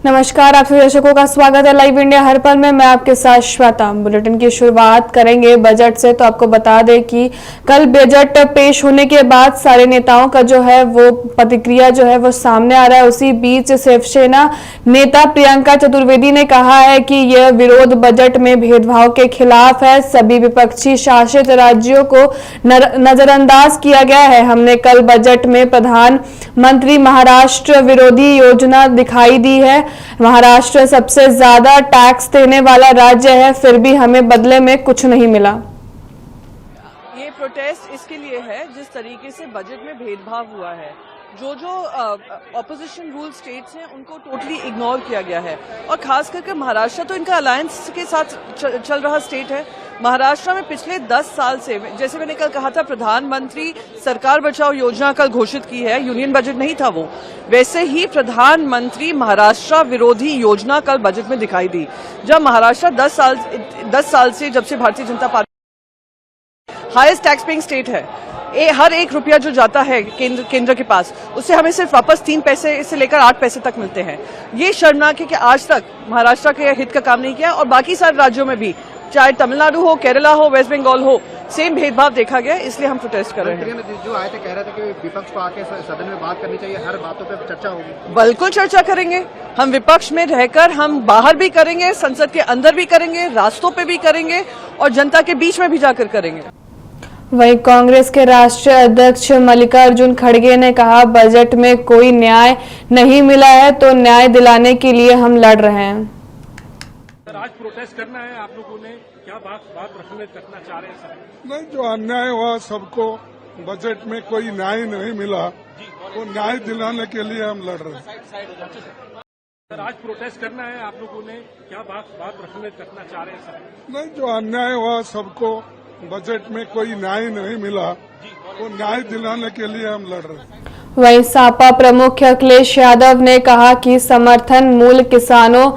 नमस्कार, आप सभी दर्शकों का स्वागत है लाइव इंडिया हर पल में। मैं आपके साथ श्वेता। बुलेटिन की शुरुआत करेंगे बजट से। तो आपको बता दें कि कल बजट पेश होने के बाद सारे नेताओं का जो है वो प्रतिक्रिया जो है वो सामने आ रहा है। उसी बीच शिवसेना नेता प्रियंका चतुर्वेदी ने कहा है कि यह विरोध बजट में भेदभाव के खिलाफ है। सभी विपक्षी शासित राज्यों को नजरअंदाज किया गया है। हमने कल बजट में प्रधानमंत्री महाराष्ट्र विरोधी योजना दिखाई दी है। महाराष्ट्र सबसे ज्यादा टैक्स देने वाला राज्य है, फिर भी हमें बदले में कुछ नहीं मिला। ये प्रोटेस्ट इसके लिए है जिस तरीके से बजट में भेदभाव हुआ है। जो ऑपोजिशन रूल स्टेट्स हैं उनको टोटली इग्नोर किया गया है और खास करके महाराष्ट्र तो इनका अलायंस के साथ चल रहा स्टेट है। महाराष्ट्र में पिछले 10 साल से, जैसे मैंने कल कहा था, प्रधानमंत्री सरकार बचाओ योजना कल घोषित की है। यूनियन बजट नहीं था वो, वैसे ही प्रधानमंत्री महाराष्ट्र विरोधी योजना कल बजट में दिखाई दी। जब महाराष्ट्र 10 साल से, जब से Bharatiya Janata party highest tax paying state है, हर एक रुपया जो जाता है केंद्र के पास, उससे हमें सिर्फ वापस 3 पैसे से लेकर 8 पैसे तक मिलते हैं। ये शर्मनाक है कि आज तक महाराष्ट्र के हित का काम नहीं किया और बाकी सारे राज्यों में भी, चाहे तमिलनाडु हो, केरला हो, वेस्ट बंगाल हो, सेम भेदभाव देखा गया। इसलिए हम प्रोटेस्ट कर रहे हैं। जो आए थे कह रहे थे कि विपक्ष को आके सदन में बात करनी चाहिए, हर बातों पे चर्चा होगी। बिल्कुल चर्चा करेंगे। हम विपक्ष में रहकर हम बाहर भी करेंगे, संसद के अंदर भी करेंगे, रास्तों पे भी करेंगे और जनता के बीच में भी जाकर करेंगे। वहीं कांग्रेस के राष्ट्रीय अध्यक्ष मल्लिकार्जुन खड़गे ने कहा, बजट में कोई न्याय नहीं मिला है तो न्याय दिलाने के लिए हम लड़ रहे हैं। सर, आज प्रोटेस्ट करना है आप लोगों ने, क्या बात रखना चाह रहे हैं सर? नहीं, जो अन्याय हुआ सबको, बजट में कोई न्याय नहीं मिला, वो न्याय दिलाने के लिए हम लड़ रहे हैं। सर, आज प्रोटेस्ट करना है आप लोगों ने, क्या बात रखना चाह रहे हैं सर? नहीं, जो अन्याय हुआ सबको, बजट में कोई न्याय नहीं मिला, वो न्याय दिलाने के लिए हम लड़ रहे हैं। वहीं सपा प्रमुख अखिलेश यादव ने कहा कि समर्थन मूल्य किसानों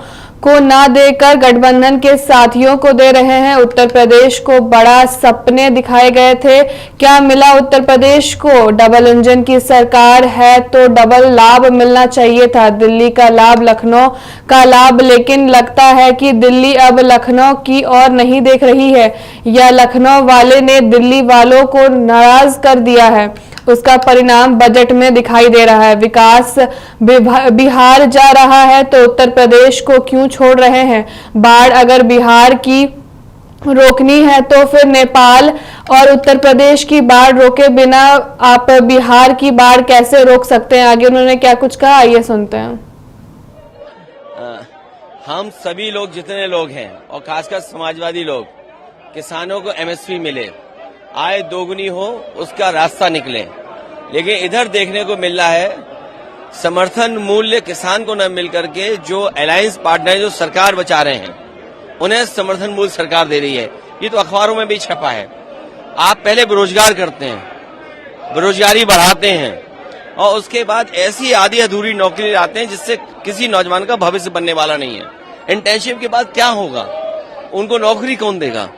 को ना देकर गठबंधन के साथियों को दे रहे हैं। उत्तर प्रदेश को बड़ा सपने दिखाए गए थे, क्या मिला उत्तर प्रदेश को? डबल इंजन की सरकार है तो डबल लाभ मिलना चाहिए था। दिल्ली का लाभ, लखनऊ का लाभ, लेकिन लगता है कि दिल्ली अब लखनऊ की ओर नहीं देख रही है या लखनऊ वाले ने दिल्ली वालों को नाराज कर दिया है। उसका परिणाम बजट में दिखाई दे रहा है। विकास बिहार जा रहा है तो उत्तर प्रदेश को क्यों छोड़ रहे हैं? बाढ़ अगर बिहार की रोकनी है तो फिर नेपाल और उत्तर प्रदेश की बाढ़ रोके बिना आप बिहार की बाढ़ कैसे रोक सकते हैं? आगे उन्होंने क्या कुछ कहा, आइए सुनते हैं। हम सभी लोग, जितने लोग हैं और खासकर समाजवादी लोग, किसानों को एमएसपी मिले, आय दोगुनी हो, उसका रास्ता निकले। लेकिन इधर देखने को मिल रहा है समर्थन मूल्य किसान को न मिल करके जो अलायंस पार्टनर जो सरकार बचा रहे हैं उन्हें समर्थन मूल्य सरकार दे रही है। ये तो अखबारों में भी छपा है। आप पहले बेरोजगार करते हैं, बेरोजगारी बढ़ाते हैं और उसके बाद ऐसी आधी अधूरी नौकरी लाते हैं जिससे किसी नौजवान का भविष्य बनने वाला नहीं है। इंटर्नशिप के बाद क्या होगा? उनको नौकरी कौन देगा?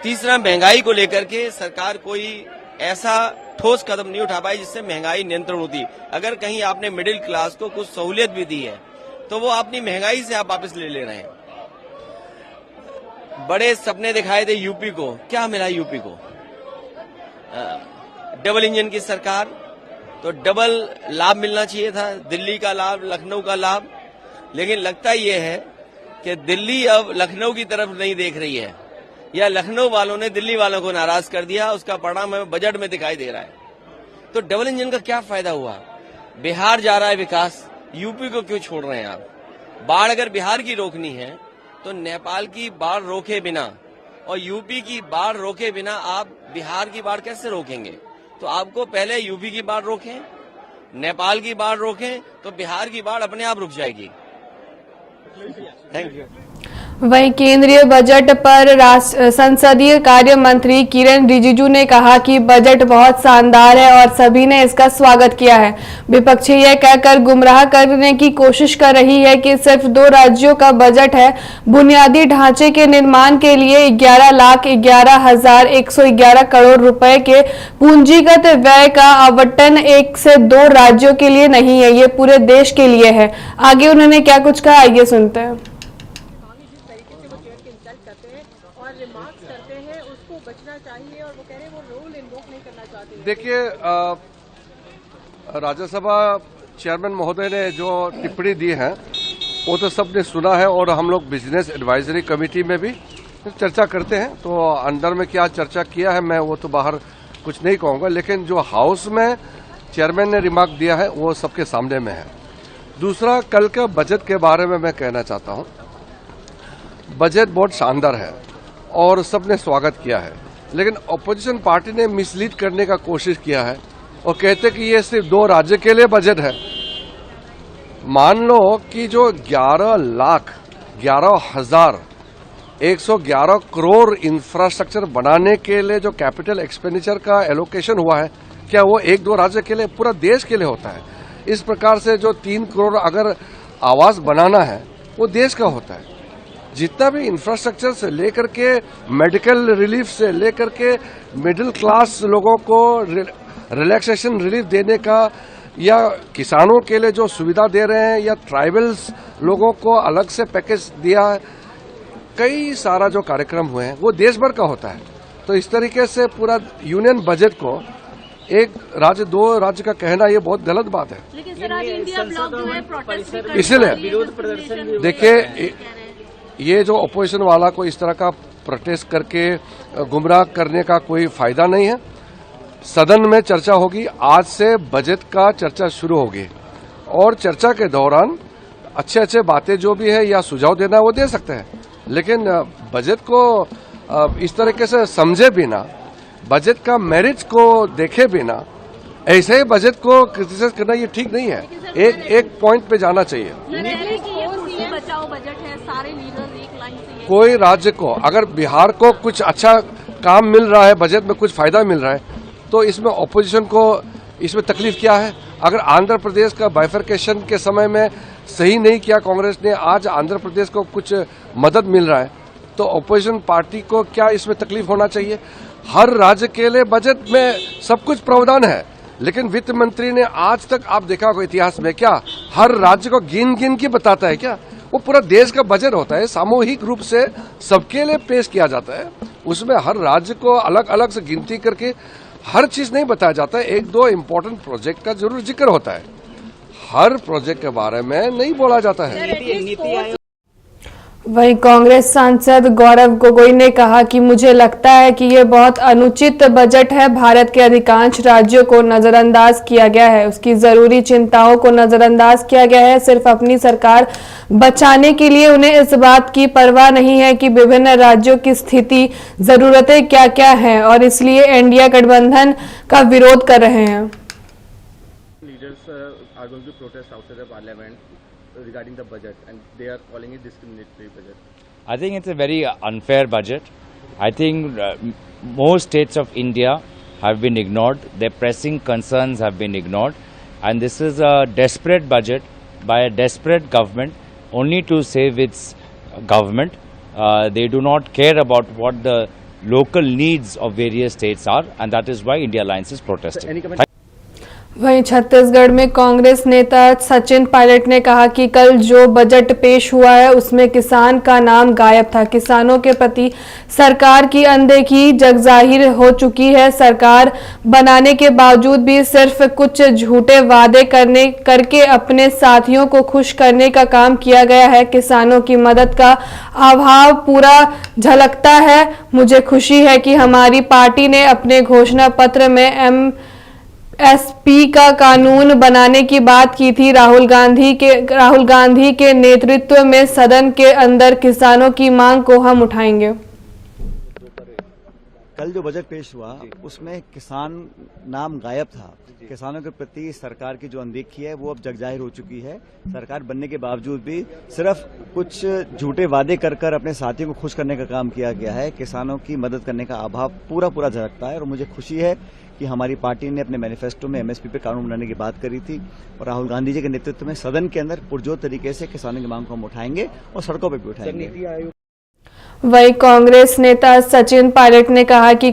तीसरा, महंगाई को लेकर के सरकार कोई ऐसा ठोस कदम नहीं उठा पाई जिससे महंगाई नियंत्रण होती। अगर कहीं आपने मिडिल क्लास को कुछ सहूलियत भी दी है तो वो अपनी महंगाई से आप वापस ले रहे हैं। बड़े सपने दिखाए थे यूपी को, क्या मिला यूपी को? डबल इंजन की सरकार, तो डबल लाभ मिलना चाहिए था, दिल्ली का लाभ, लखनऊ का लाभ। लेकिन लगता यह है कि दिल्ली अब लखनऊ की तरफ नहीं देख रही है या लखनऊ वालों ने दिल्ली वालों को नाराज कर दिया। उसका परिणाम हमें बजट में दिखाई दे रहा है। तो डबल इंजन का क्या फायदा हुआ? बिहार जा रहा है विकास, यूपी को क्यों छोड़ रहे हैं आप? बाढ़ अगर बिहार की रोकनी है तो नेपाल की बाढ़ रोके बिना और यूपी की बाढ़ रोके बिना आप बिहार की बाढ़ कैसे रोकेंगे? तो आपको पहले यूपी की बाढ़ रोकें, नेपाल की बाढ़ रोकें, तो बिहार की बाढ़ अपने आप रुक जाएगी। Thank you. वहीं केंद्रीय बजट पर संसदीय कार्य मंत्री किरण रिजिजू ने कहा कि बजट बहुत शानदार है और सभी ने इसका स्वागत किया है। विपक्षी यह कहकर गुमराह करने की कोशिश कर रही है कि सिर्फ 2 राज्यों का बजट है। बुनियादी ढांचे के निर्माण के लिए 11,11,111 करोड़ रुपए के पूंजीगत व्यय का आवंटन 1 से 2 राज्यों के लिए नहीं है, ये पूरे देश के लिए है। आगे उन्होंने क्या कुछ कहा, आइए सुनते हैं। देखिए, राज्यसभा चेयरमैन महोदय ने जो टिप्पणी दी है वो तो सबने सुना है और हम लोग बिजनेस एडवाइजरी कमेटी में भी चर्चा करते हैं। तो अंदर में क्या चर्चा किया है मैं वो तो बाहर कुछ नहीं कहूँगा, लेकिन जो हाउस में चेयरमैन ने रिमार्क दिया है वो सबके सामने में है। दूसरा, कल के बजट के बारे में मैं कहना चाहता हूँ, बजट बहुत शानदार है और सबने स्वागत किया है, लेकिन अपोजिशन पार्टी ने मिसलीड करने का कोशिश किया है और कहते कि ये सिर्फ 2 राज्य के लिए बजट है। मान लो कि जो 11,11,111 करोड़ इंफ्रास्ट्रक्चर बनाने के लिए जो कैपिटल एक्सपेंडिचर का एलोकेशन हुआ है, क्या वो 1-2 राज्य के लिए, पूरा देश के लिए होता है? इस प्रकार से जो 3 करोड़ अगर आवास बनाना है वो देश का होता है। जितना भी इंफ्रास्ट्रक्चर से लेकर के मेडिकल रिलीफ से लेकर के मिडिल क्लास लोगों को रिलैक्सेशन रिलीफ देने का, या किसानों के लिए जो सुविधा दे रहे हैं, या ट्राइबल्स लोगों को अलग से पैकेज दिया है, कई सारा जो कार्यक्रम हुए हैं वो देश भर का होता है। तो इस तरीके से पूरा यूनियन बजट को 1 राज्य 2 राज्य का कहना ये बहुत गलत बात है। लेकिन सर, आज इंडिया ब्लॉक जो है प्रोटेस्ट भी कर इसलिए विरोध प्रदर्शन, देखिए, ये जो अपोजिशन वाला को इस तरह का प्रोटेस्ट करके गुमराह करने का कोई फायदा नहीं है। सदन में चर्चा होगी, आज से बजट का चर्चा शुरू होगी और चर्चा के दौरान अच्छे बातें जो भी है या सुझाव देना वो दे सकते हैं, लेकिन बजट को इस तरीके से समझे बिना, बजट का मेरिट को देखे बिना ऐसे ही बजट को क्रिटिसाइज करना ये ठीक नहीं है। एक पॉइंट पे जाना चाहिए। बचाओ बजट है, सारे लीडर्स एक लाइन से कोई राज्य को अगर बिहार को कुछ अच्छा काम मिल रहा है, बजट में कुछ फायदा मिल रहा है, तो इसमें ऑपोजिशन को इसमें तकलीफ क्या है? अगर आंध्र प्रदेश का बाइफरकेशन के समय में सही नहीं किया कांग्रेस ने, आज आंध्र प्रदेश को कुछ मदद मिल रहा है, तो ऑपोजिशन पार्टी को क्या इसमें तकलीफ होना चाहिए? हर राज्य के लिए बजट में सब कुछ प्रावधान है, लेकिन वित्त मंत्री ने आज तक आप देखा होगा इतिहास में, क्या हर राज्य को गिन के बताता है क्या? वो पूरा देश का बजट होता है, सामूहिक रूप से सबके लिए पेश किया जाता है। उसमें हर राज्य को अलग अलग से गिनती करके हर चीज नहीं बताया जाता है। 1-2 इम्पोर्टेंट प्रोजेक्ट का जरूर जिक्र होता है, हर प्रोजेक्ट के बारे में नहीं बोला जाता है। वहीं कांग्रेस सांसद गौरव गोगोई ने कहा कि मुझे लगता है कि ये बहुत अनुचित बजट है। भारत के अधिकांश राज्यों को नजरअंदाज किया गया है, उसकी जरूरी चिंताओं को नजरअंदाज किया गया है। सिर्फ अपनी सरकार बचाने के लिए उन्हें इस बात की परवाह नहीं है कि विभिन्न राज्यों की स्थिति, जरूरतें क्या क्या हैं, और इसलिए इंडिया गठबंधन का विरोध कर रहे हैं। Leaders are going to protest outside the parliament regarding the budget, and they are calling it discriminatory budget. I think it's a very unfair budget. I think most states of India have been ignored. Their pressing concerns have been ignored, and this is a desperate budget by a desperate government only to save its government. They do not care about what the local needs of various states are, and that is why India Alliance is protesting. वहीं छत्तीसगढ़ में कांग्रेस नेता सचिन पायलट ने कहा कि कल जो budget पेश हुआ है उसमें किसान का नाम गायब था। किसानों के प्रति सरकार की अनदेखी जगजाहिर हो चुकी है। सरकार बनाने के बावजूद भी सिर्फ कुछ झूठे वादे करके अपने साथियों को खुश करने का काम किया गया है। किसानों की मदद का अभाव पूरा झलकता है। मुझे खुशी है कि हमारी पार्टी ने अपने घोषणा पत्र में एसपी का कानून बनाने की बात की थी। राहुल गांधी के नेतृत्व में सदन के अंदर किसानों की मांग को हम उठाएंगे। कल कल जो बजट पेश हुआ उसमें किसान नाम गायब था। किसानों के प्रति सरकार की जो अनदेखी है वो अब जगजाहिर हो चुकी है। सरकार बनने के बावजूद भी सिर्फ कुछ झूठे वादे कर कर अपने साथियों को खुश करने का काम किया गया है। किसानों की मदद करने का अभाव पूरा झलकता है और मुझे खुशी है कि हमारी पार्टी ने अपने मैनिफेस्टो में एमएसपी पे कानून बनाने की बात करी थी और राहुल गांधी जी के नेतृत्व में सदन के अंदर पुरजोर तरीके से किसानों की मांग को हम उठाएंगे और सड़कों पर भी उठाएंगे। वहीं कांग्रेस नेता सचिन पायलट ने कहा कि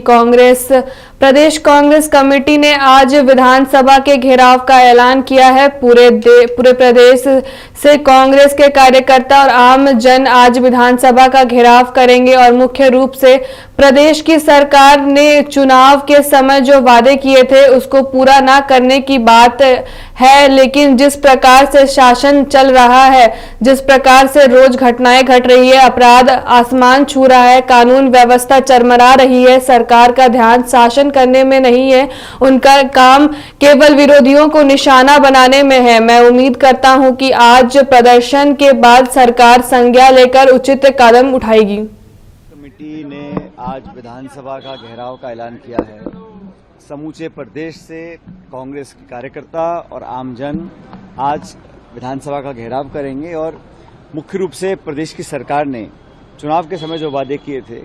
प्रदेश कांग्रेस कमेटी ने आज विधानसभा के घेराव का ऐलान किया है। पूरे प्रदेश से कांग्रेस के कार्यकर्ता और आम जन आज विधानसभा का घेराव करेंगे और मुख्य रूप से प्रदेश की सरकार ने चुनाव के समय जो वादे किए थे उसको पूरा ना करने की बात है। लेकिन जिस प्रकार से शासन चल रहा है, जिस प्रकार से रोज घटनाएं घट रही है, अपराध आसमान छू रहा है, कानून व्यवस्था चरमरा रही है, सरकार का ध्यान शासन करने में नहीं है, उनका काम केवल विरोधियों को निशाना बनाने में है। मैं उम्मीद करता हूं कि आज प्रदर्शन के बाद सरकार संज्ञा लेकर उचित कदम उठाएगी। कमेटी ने आज विधानसभा का घेराव का ऐलान किया है। समूचे प्रदेश से कांग्रेस के कार्यकर्ता और आमजन आज विधानसभा का घेराव करेंगे और मुख्य रूप से प्रदेश की सरकार ने चुनाव के समय जो वादे किए थे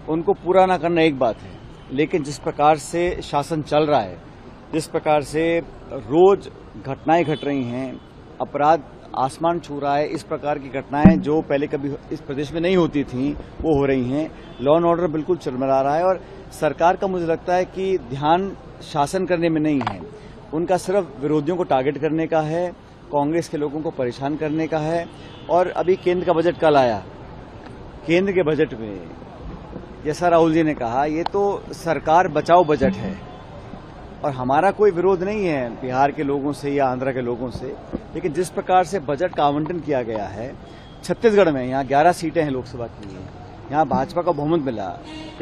उनको पूरा न करना एक बात है, लेकिन जिस प्रकार से शासन चल रहा है, जिस प्रकार से रोज घटनाएं घट रही हैं, अपराध आसमान छू रहा है, इस प्रकार की घटनाएं जो पहले कभी इस प्रदेश में नहीं होती थी वो हो रही हैं। लॉ एंड ऑर्डर बिल्कुल चरमरा रहा है और सरकार का मुझे लगता है कि ध्यान शासन करने में नहीं है, उनका सिर्फ विरोधियों को टारगेट करने का है, कांग्रेस के लोगों को परेशान करने का है। और अभी केंद्र का बजट कल आया, केंद्र के बजट में जैसा राहुल जी ने कहा ये तो सरकार बचाओ बजट है और हमारा कोई विरोध नहीं है बिहार के लोगों से या आंध्र के लोगों से, लेकिन जिस प्रकार से बजट का आवंटन किया गया है, छत्तीसगढ़ में यहाँ 11 सीटें हैं लोकसभा की, यहाँ भाजपा का बहुमत मिला,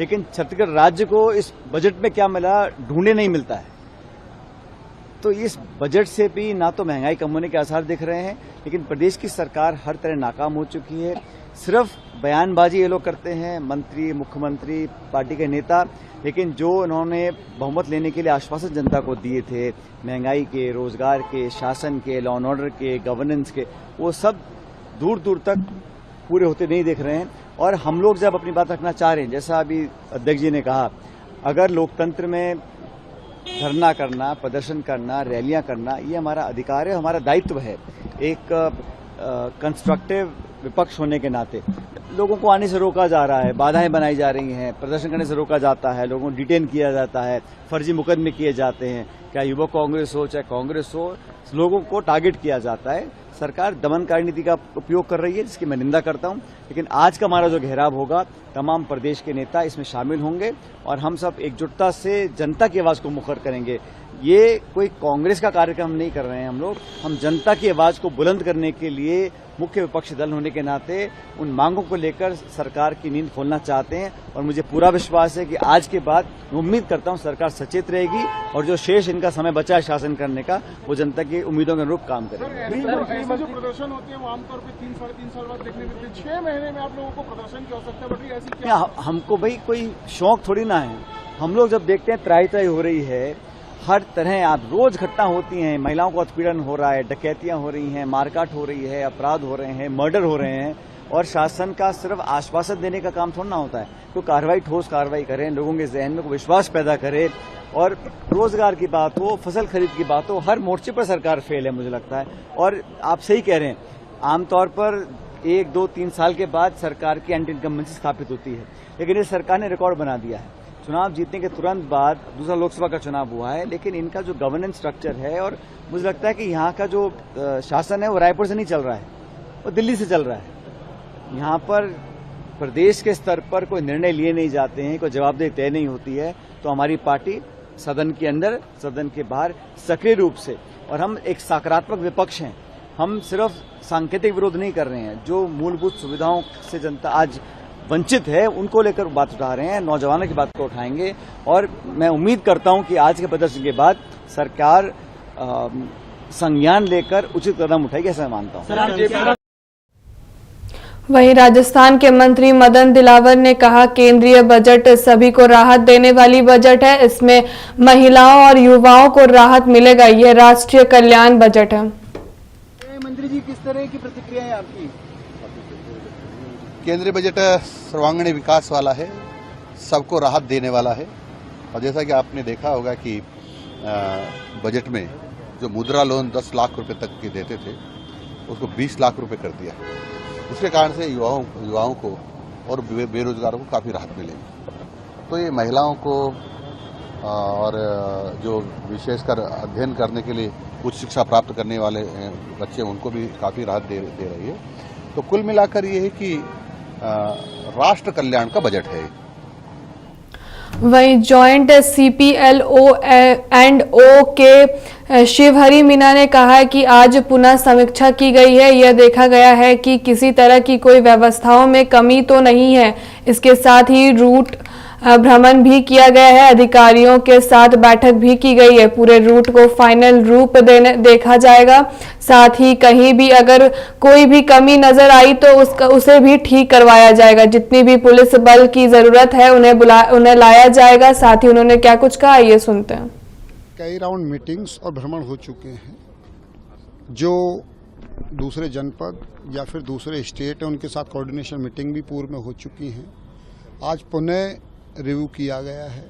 लेकिन छत्तीसगढ़ राज्य को इस बजट में क्या मिला ढूंढे नहीं मिलता है। तो इस बजट से भी ना तो महंगाई कम होने के आसार दिख रहे हैं, लेकिन प्रदेश की सरकार हर तरह नाकाम हो चुकी है। सिर्फ बयानबाजी ये लोग करते हैं, मंत्री, मुख्यमंत्री, पार्टी के नेता, लेकिन जो उन्होंने बहुमत लेने के लिए आश्वासन जनता को दिए थे, महंगाई के, रोजगार के, शासन के, लॉ एंड ऑर्डर के, गवर्नेंस के, वो सब दूर दूर तक पूरे होते नहीं दिख रहे हैं। और हम लोग जब अपनी बात रखना चाह रहे हैं, जैसा अभी अध्यक्ष जी ने कहा, अगर लोकतंत्र में धरना करना, प्रदर्शन करना, रैलियां करना, ये हमारा अधिकार है, हमारा दायित्व है। एक कंस्ट्रक्टिव विपक्ष होने के नाते लोगों को आने से रोका जा रहा है, बाधाएं बनाई जा रही हैं, प्रदर्शन करने से रोका जाता है, लोगों को डिटेन किया जाता है, फर्जी मुकदमे किए जाते हैं, क्या युवक कांग्रेस हो चाहे कांग्रेस हो, लोगों को टारगेट किया जाता है। सरकार दमनकारी नीति का उपयोग कर रही है, जिसकी मैं निंदा करता हूं। लेकिन आज का हमारा जो घेराव होगा, तमाम प्रदेश के नेता इसमें शामिल होंगे और हम सब एकजुटता से जनता की आवाज को मुखर करेंगे। ये कोई कांग्रेस का कार्यक्रम नहीं कर रहे हैं हम जनता की आवाज को बुलंद करने के लिए मुख्य विपक्षी दल होने के नाते उन मांगों को लेकर सरकार की नींद खोलना चाहते हैं और मुझे पूरा विश्वास है कि आज के बाद मैं उम्मीद करता हूं सरकार सचेत रहेगी और जो शेष इनका समय बचा है शासन करने का, वो जनता की उम्मीदों के अनुरूप काम करेगी। जो प्रदर्शन होते हैं वो आमतौर पर 3-3.5 साल बाद देखने मिलते हैं, 6 महीने में आप लोगों को प्रदर्शन की आवश्यकता बढ़ रही है, ऐसी क्या? हमको भाई कोई शौक थोड़ी ना है, हम लोग जब देखते हैं त्राही हो रही है, हर तरह आप रोज घटना होती हैं, महिलाओं का उत्पीड़न हो रहा है, डकैतियां हो रही हैं, मारकाट हो रही है, अपराध हो रहे हैं, मर्डर हो रहे हैं, और शासन का सिर्फ आश्वासन देने का काम थोड़ा ना होता है। तो कार्रवाई, ठोस कार्रवाई करें, लोगों के जहन में विश्वास पैदा करे, और रोजगार की बात हो, फसल खरीद की बात हो, हर मोर्चे पर सरकार फेल है मुझे लगता है। और आप सही कह रहे हैं, आमतौर पर 1, 2, 3 साल के बाद सरकार की एंटी इनकम्बेंसी स्थापित होती है, लेकिन इस सरकार ने रिकॉर्ड बना दिया है। चुनाव जीतने के तुरंत बाद दूसरा लोकसभा का चुनाव हुआ है, लेकिन इनका जो गवर्नेंस स्ट्रक्चर है, और मुझे लगता है कि यहाँ का जो शासन है वो रायपुर से नहीं चल रहा है, वो दिल्ली से चल रहा है। यहाँ पर प्रदेश के स्तर पर कोई निर्णय लिए नहीं जाते हैं, कोई जवाबदेही तय नहीं होती है। तो हमारी पार्टी सदन के अंदर, सदन के बाहर सक्रिय रूप से, और हम एक सकारात्मक विपक्ष हैं, हम सिर्फ सांकेतिक विरोध नहीं कर रहे हैं। जो मूलभूत सुविधाओं से जनता आज वंचित है उनको लेकर बात उठा रहे हैं, नौजवानों की बात को उठाएंगे, और मैं उम्मीद करता हूं कि आज के प्रदर्शन के बाद सरकार संज्ञान लेकर उचित कदम उठाएगी, ऐसा मैं मानता हूं। वहीं राजस्थान के मंत्री मदन दिलावर ने कहा केंद्रीय बजट सभी को राहत देने वाली बजट है, इसमें महिलाओं और युवाओं को राहत मिलेगा, यह राष्ट्रीय कल्याण बजट है। मंत्री जी, किस तरह की प्रतिक्रिया है आपकी? केंद्रीय बजट सर्वांगीण विकास वाला है, सबको राहत देने वाला है। और जैसा कि आपने देखा होगा कि बजट में जो मुद्रा लोन 10 लाख रुपए तक के देते थे उसको 20 लाख रुपए कर दिया। उसके कारण से युवाओं को और बेरोजगारों को काफ़ी राहत मिलेगी। तो ये महिलाओं को और जो विशेषकर अध्ययन करने के लिए उच्च शिक्षा प्राप्त करने वाले बच्चे उनको भी काफ़ी राहत दे रही है। तो कुल मिलाकर ये है कि राष्ट्र कल्याण का बजट है। वहीं जॉइंट CPLO एंड O के शिवहरी मीना ने कहा कि आज पुनः समीक्षा की गई है, यह देखा गया है कि किसी तरह की कोई व्यवस्थाओं में कमी तो नहीं है। इसके साथ ही रूट भ्रमण भी किया गया है, अधिकारियों के साथ बैठक भी की गई है, पूरे रूट को फाइनल रूप देखा जाएगा। साथ ही कहीं भी अगर कोई भी कमी नजर आई तो उसे भी ठीक करवाया जाएगा। जितनी भी पुलिस बल की जरूरत है उन्हें लाया जाएगा। साथ ही उन्होंने क्या कुछ कहा, ये सुनते हैं। कई राउंड मीटिंग्स और भ्रमण हो चुके हैं। जो दूसरे जनपद या फिर दूसरे स्टेट है उनके साथ कोऑर्डिनेशन मीटिंग भी पूर्व में हो चुकी है। आज पुनः रिव्यू किया गया है,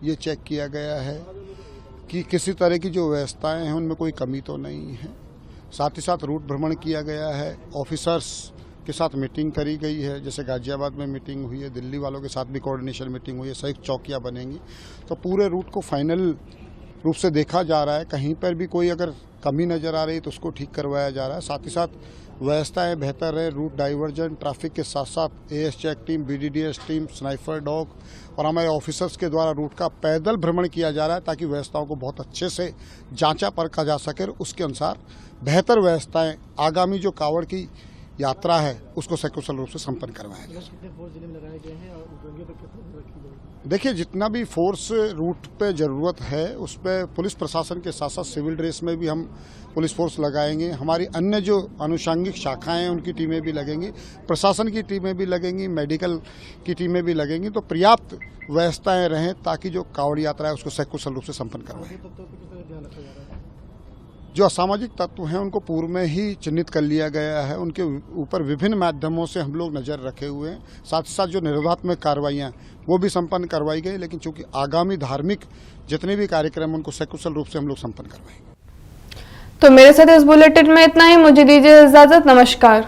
ये चेक किया गया है कि किसी तरह की जो व्यवस्थाएं हैं उनमें कोई कमी तो नहीं है। साथ ही साथ रूट भ्रमण किया गया है, ऑफिसर्स के साथ मीटिंग करी गई है, जैसे गाजियाबाद में मीटिंग हुई है, दिल्ली वालों के साथ भी कोऑर्डिनेशन मीटिंग हुई है, संयुक्त चौकियां बनेंगी। तो पूरे रूट को फाइनल रूप से देखा जा रहा है, कहीं पर भी कोई अगर कमी नजर आ रही तो उसको ठीक करवाया जा रहा है। साथ ही साथ व्यवस्थाएं बेहतर है, रूट डाइवर्जन, ट्रैफिक के साथ साथ AS check team, BDDS team, sniper dog और हमारे ऑफिसर्स के द्वारा रूट का पैदल भ्रमण किया जा रहा है ताकि व्यवस्थाओं को बहुत अच्छे से जांचा परखा जा सके। उसके अनुसार बेहतर व्यवस्थाएं आगामी जो कांवड़ की यात्रा है उसको सकुशल रूप से संपन्न करवाया जाए। देखिए, जितना भी फोर्स रूट पे जरूरत है उस पे पुलिस प्रशासन के साथ साथ सिविल ड्रेस में भी हम पुलिस फोर्स लगाएंगे। हमारी अन्य जो अनुषंगिक शाखाएं हैं उनकी टीमें भी लगेंगी, प्रशासन की टीमें भी लगेंगी, मेडिकल की टीमें भी लगेंगी। तो पर्याप्त व्यवस्थाएं रहें ताकि जो कांवड़ यात्रा है उसको सकुशल रूप से संपन्न करवाएं। जो असामाजिक तत्व हैं उनको पूर्व में ही चिन्हित कर लिया गया है, उनके ऊपर विभिन्न माध्यमों से हम लोग नजर रखे हुए हैं। साथ ही साथ जो निरोधात्मक कार्रवाइयाँ वो भी संपन्न करवाई गई, लेकिन चूंकि आगामी धार्मिक जितने भी कार्यक्रम उनको सकुशल रूप से हम लोग संपन्न करवाएंगे। तो मेरे साथ इस बुलेटिन में इतना ही, मुझे दीजिए इजाजत, नमस्कार।